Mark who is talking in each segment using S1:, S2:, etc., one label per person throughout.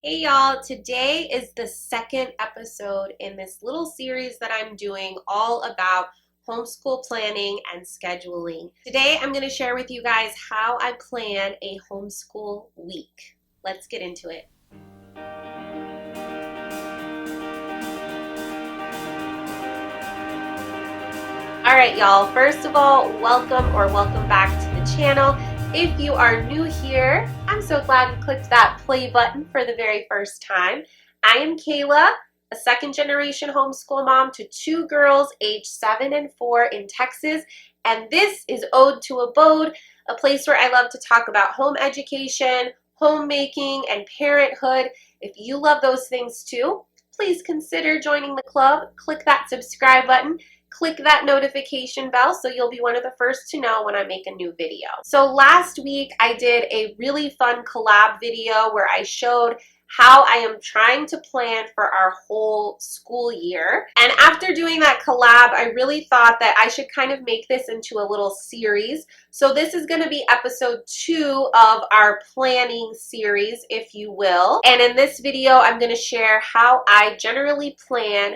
S1: Hey y'all, today is the second episode in this little series that I'm doing all about homeschool planning and scheduling. Today I'm going to share with you guys how I plan a homeschool week. Let's get into it. All right, y'all, first of all, welcome back to the channel. If you are new here, I'm so glad you clicked that play button for the very first time. I am Kaela, a second generation homeschool mom to two girls aged 7 and 4 in Texas, and this is Ode to Abode, a place where I love to talk about home education, homemaking, and parenthood. If you love those things too, please consider joining the club. Click that subscribe button. Click that notification bell so you'll be one of the first to know when I make a new video. So last week I did a really fun collab video where I showed how I am trying to plan for our whole school year. And after doing that collab, I really thought that I should kind of make this into a little series. So this is going to be episode 2 of our planning series, if you will. And in this video, I'm going to share how I generally plan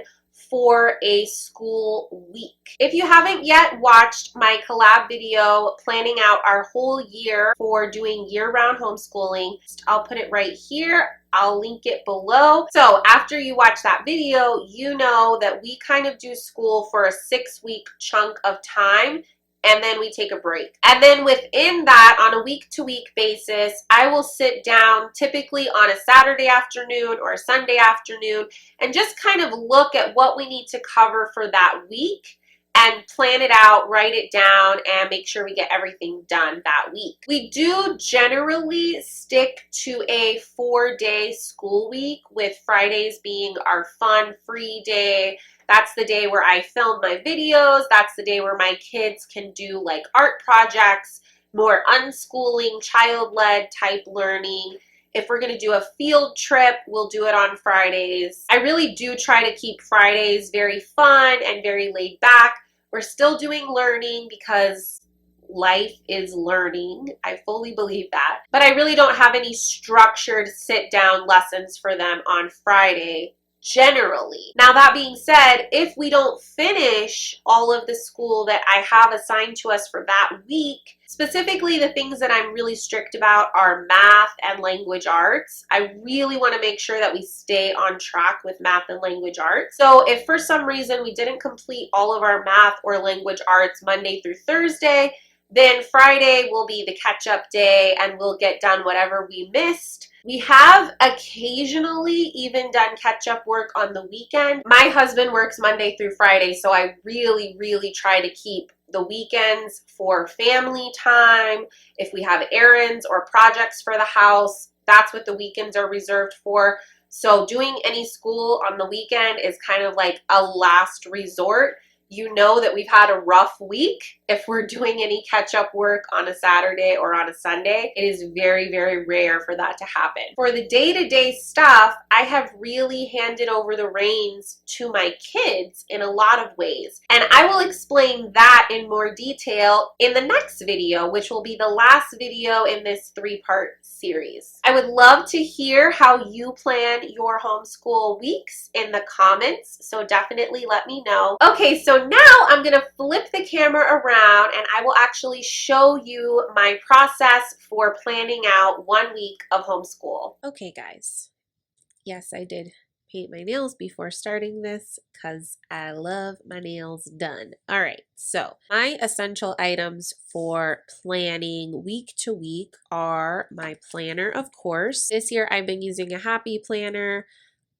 S1: for a school week. If you haven't yet watched my collab video planning out our whole year for doing year-round homeschooling, I'll put it right here. I'll link it below. So after you watch that video, you know that we kind of do school for a 6-week chunk of time, and then we take a break. And then within that, on a week-to-week basis, I will sit down typically on a Saturday afternoon or a Sunday afternoon and just kind of look at what we need to cover for that week and plan it out, write it down, and make sure we get everything done that week. We do generally stick to a 4-day school week, with Fridays being our fun, free day. That's the day where I film my videos. That's the day where my kids can do like art projects, more unschooling, child-led type learning. If we're going to do a field trip, we'll do it on Fridays. I really do try to keep Fridays very fun and very laid back. We're still doing learning because life is learning. I fully believe that. But I really don't have any structured sit-down lessons for them on Friday generally. Now, that being said, if we don't finish all of the school that I have assigned to us for that week, specifically the things that I'm really strict about are math and language arts. I really want to make sure that we stay on track with math and language arts. So if for some reason we didn't complete all of our math or language arts Monday through Thursday, then Friday will be the catch-up day and we'll get done whatever we missed. We have occasionally even done catch-up work on the weekend. My husband works Monday through Friday, so I really try to keep the weekends for family time. If we have errands or projects for the house, that's what the weekends are reserved for. So doing any school on the weekend is kind of like a last resort. You know that we've had a rough week if we're doing any catch-up work on a Saturday or on a Sunday. It is very rare for that to happen. For the day-to-day stuff, I have really handed over the reins to my kids in a lot of ways. And I will explain that in more detail in the next video, which will be the last video in this 3-part series. I would love to hear how you plan your homeschool weeks in the comments, so definitely let me know. Okay, so now I'm going to flip the camera around and I will actually show you my process for planning out 1 week of homeschool.
S2: Okay, guys. Yes, I did paint my nails before starting this because I love my nails done. All right, so my essential items for planning week to week are my planner, of course. This year I've been using a Happy Planner.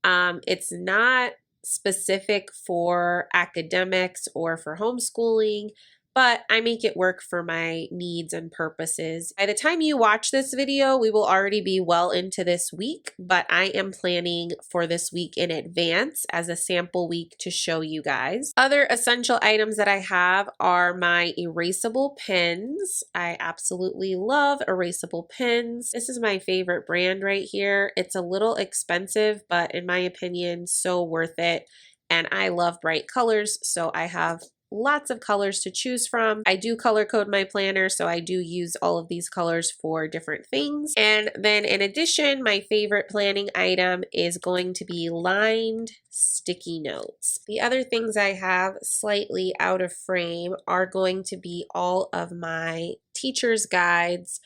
S2: It's not specific for academics or for homeschooling, but I make it work for my needs and purposes. By the time you watch this video, we will already be well into this week, but I am planning for this week in advance as a sample week to show you guys. Other essential items that I have are my erasable pens. I absolutely love erasable pens. This is my favorite brand right here. It's a little expensive, but in my opinion, so worth it. And I love bright colors, so I have lots of colors to choose from. I do color code my planner, so I do use all of these colors for different things. And then in addition, my favorite planning item is going to be lined sticky notes. The other things I have slightly out of frame are going to be all of my teacher's guides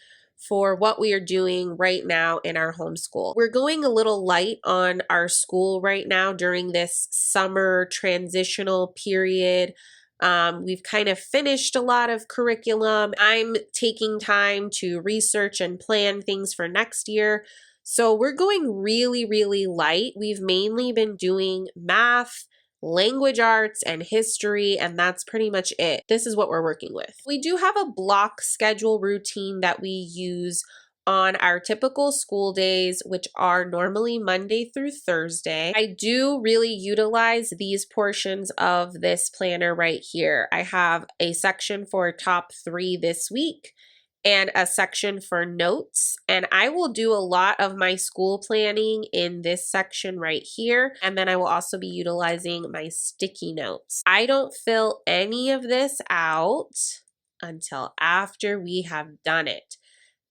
S2: for what we are doing right now in our homeschool. We're going a little light on our school right now during this summer transitional period. We've kind of finished a lot of curriculum. I'm taking time to research and plan things for next year. So we're going really, really light. We've mainly been doing math, language arts, and history, and that's pretty much it. This is what we're working with. We do have a block schedule routine that we use on our typical school days, which are normally Monday through Thursday. I do really utilize these portions of this planner right here. I have a section for top 3 this week and a section for notes. And I will do a lot of my school planning in this section right here. And then I will also be utilizing my sticky notes. I don't fill any of this out until after we have done it.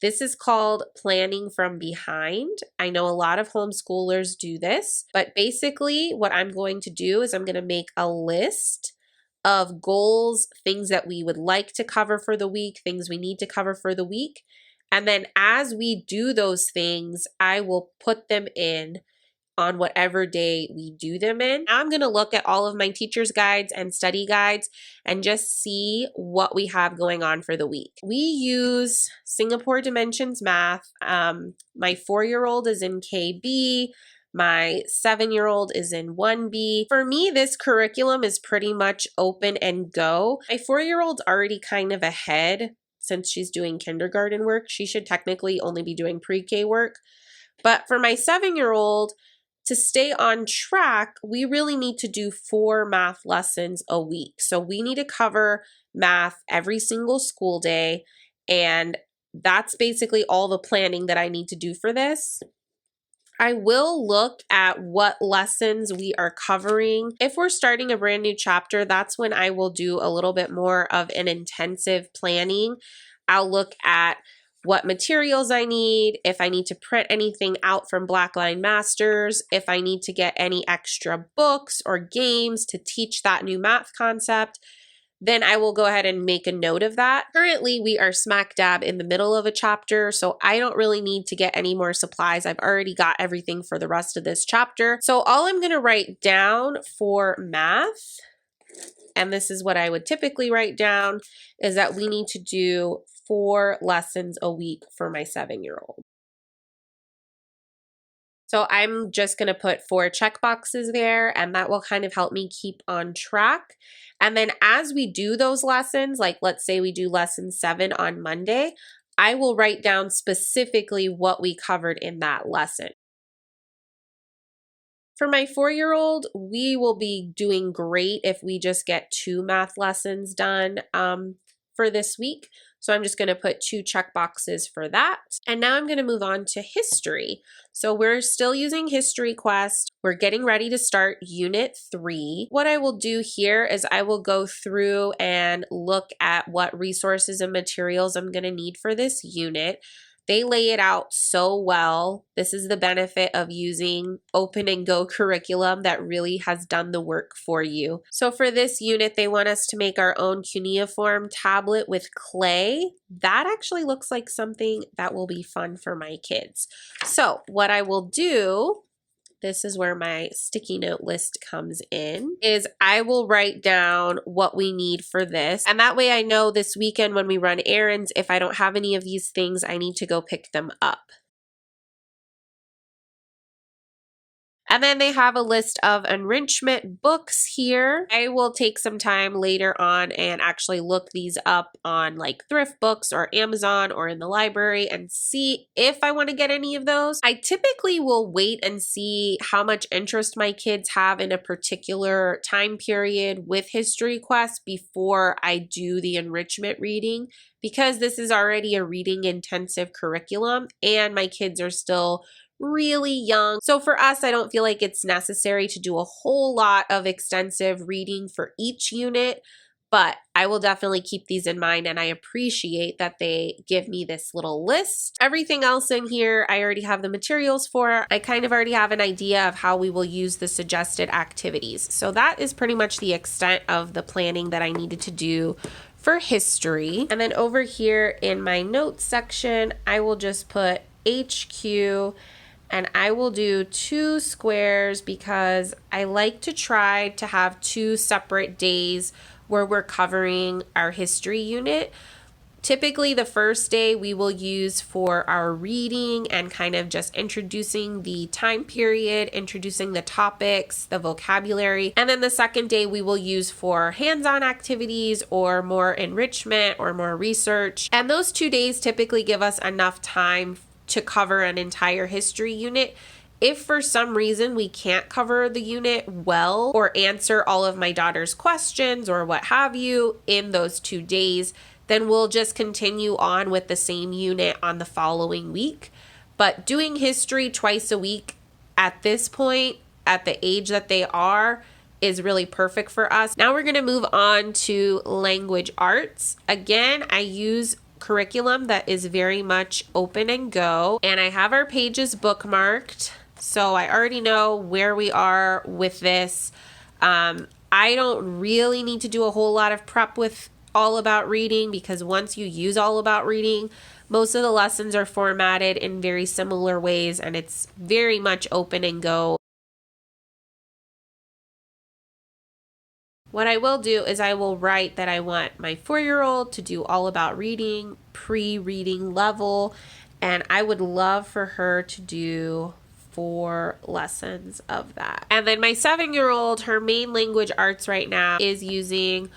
S2: This is called planning from behind. I know a lot of homeschoolers do this, but basically what I'm going to do is I'm going to make a list of goals, things that we would like to cover for the week, things we need to cover for the week. And then as we do those things, I will put them in on whatever day we do them in. Now I'm going to look at all of my teacher's guides and study guides and just see what we have going on for the week. We use Singapore Dimensions Math. My 4-year-old is in KB. My 7-year-old is in 1B. For me, this curriculum is pretty much open and go. My 4-year-old's already kind of ahead since she's doing kindergarten work. She should technically only be doing pre-K work. But for my 7-year-old, to stay on track, we really need to do 4 math lessons a week. So we need to cover math every single school day. And that's basically all the planning that I need to do for this. I will look at what lessons we are covering. If we're starting a brand new chapter, that's when I will do a little bit more of an intensive planning. I'll look at what materials I need, if I need to print anything out from Blackline Masters, if I need to get any extra books or games to teach that new math concept, then I will go ahead and make a note of that. Currently, we are smack dab in the middle of a chapter, so I don't really need to get any more supplies. I've already got everything for the rest of this chapter. So all I'm going to write down for math, and this is what I would typically write down, is that we need to do 4 lessons a week for my 7-year-old. So I'm just going to put 4 check boxes there, and that will kind of help me keep on track. And then as we do those lessons, like let's say we do lesson 7 on Monday, I will write down specifically what we covered in that lesson. For my 4-year-old, we will be doing great if we just get 2 math lessons done for this week. So I'm just going to put 2 check boxes for that. And now I'm going to move on to history. So we're still using History Quest. We're getting ready to start Unit 3. What I will do here is I will go through and look at what resources and materials I'm going to need for this unit. They lay it out so well. This is the benefit of using open and go curriculum that really has done the work for you. So for this unit, they want us to make our own cuneiform tablet with clay. That actually looks like something that will be fun for my kids. So what I will do, this is where my sticky note list comes in, is I will write down what we need for this. And that way I know this weekend when we run errands, if I don't have any of these things, I need to go pick them up. And then they have a list of enrichment books here. I will take some time later on and actually look these up on like thrift books or Amazon or in the library and see if I want to get any of those. I typically will wait and see how much interest my kids have in a particular time period with History Quest before I do the enrichment reading, because this is already a reading intensive curriculum and my kids are still really young. So for us, I don't feel like it's necessary to do a whole lot of extensive reading for each unit. But I will definitely keep these in mind, and I appreciate that they give me this little list. Everything else in here, I already have the materials for. I kind of already have an idea of how we will use the suggested activities. So that is pretty much the extent of the planning that I needed to do for history. And then over here in my notes section, I will just put HQ, and I will do 2 squares because I like to try to have 2 separate days where we're covering our history unit. Typically, the first day we will use for our reading and kind of just introducing the time period, introducing the topics, the vocabulary. And then the second day we will use for hands-on activities or more enrichment or more research. And those 2 days typically give us enough time to cover an entire history unit. If for some reason we can't cover the unit well or answer all of my daughter's questions or what have you in those 2 days, then we'll just continue on with the same unit on the following week. But doing history twice a week at this point, at the age that they are, is really perfect for us. Now we're going to move on to language arts. Again, I use curriculum that is very much open and go, and I have our pages bookmarked. So I already know where we are with this. I don't really need to do a whole lot of prep with All About Reading because once you use All About Reading, most of the lessons are formatted in very similar ways and it's very much open and go. What I will do is I will write that I want my 4-year-old to do All About Reading, pre-reading level, and I would love for her to do 4 lessons of that. And then my 7-year-old, her main language arts right now is using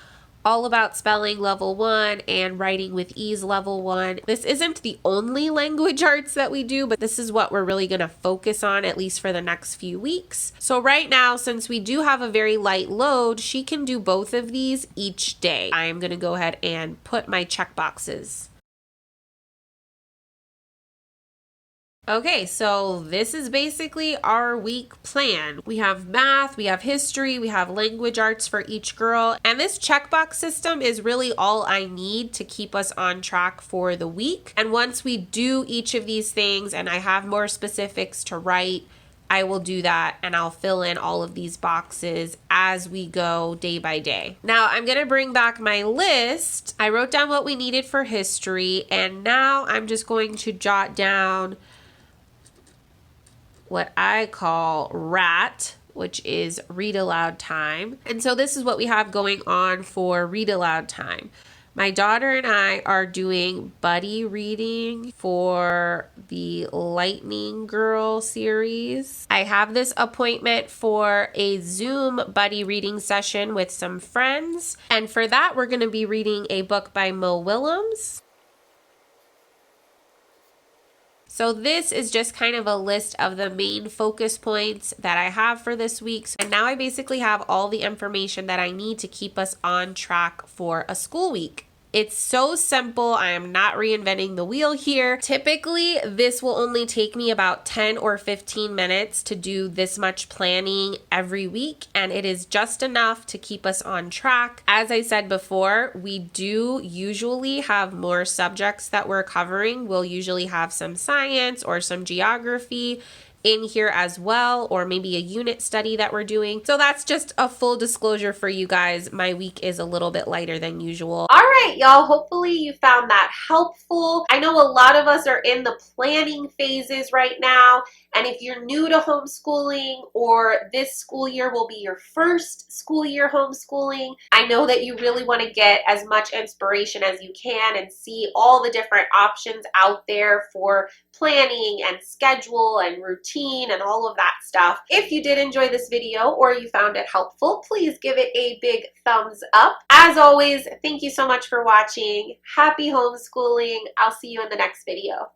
S2: All About Spelling level 1 and Writing with Ease level 1. This isn't the only language arts that we do, but this is what we're really going to focus on at least for the next few weeks. So right now, since we do have a very light load, she can do both of these each day. I'm going to go ahead and put my check boxes. Okay, so this is basically our week plan. We have math, we have history, we have language arts for each girl, and this checkbox system is really all I need to keep us on track for the week. And once we do each of these things and I have more specifics to write, I will do that and I'll fill in all of these boxes as we go day by day. Now I'm going to bring back my list. I wrote down what we needed for history, and now I'm just going to jot down what I call RAT, which is read aloud time. And so this is what we have going on for read aloud time. My daughter and I are doing buddy reading for the Lightning Girl series. I have this appointment for a Zoom buddy reading session with some friends. And for that, we're going to be reading a book by Mo Willems. So this is just kind of a list of the main focus points that I have for this week. And now I basically have all the information that I need to keep us on track for a school week. It's so simple. I am not reinventing the wheel here. Typically, this will only take me about 10 or 15 minutes to do this much planning every week, and it is just enough to keep us on track. As I said before, we do usually have more subjects that we're covering. We'll usually have some science or some geography in here as well, or maybe a unit study that we're doing. So that's just a full disclosure for you guys. My week is a little bit lighter than usual.
S1: All right, y'all, hopefully you found that helpful. I know a lot of us are in the planning phases right now, and if you're new to homeschooling or this school year will be your first school year homeschooling, I know that you really want to get as much inspiration as you can and see all the different options out there for planning and schedule and routine and all of that stuff. If you did enjoy this video or you found it helpful, please give it a big thumbs up. As always, thank you so much for watching. Happy homeschooling. I'll see you in the next video.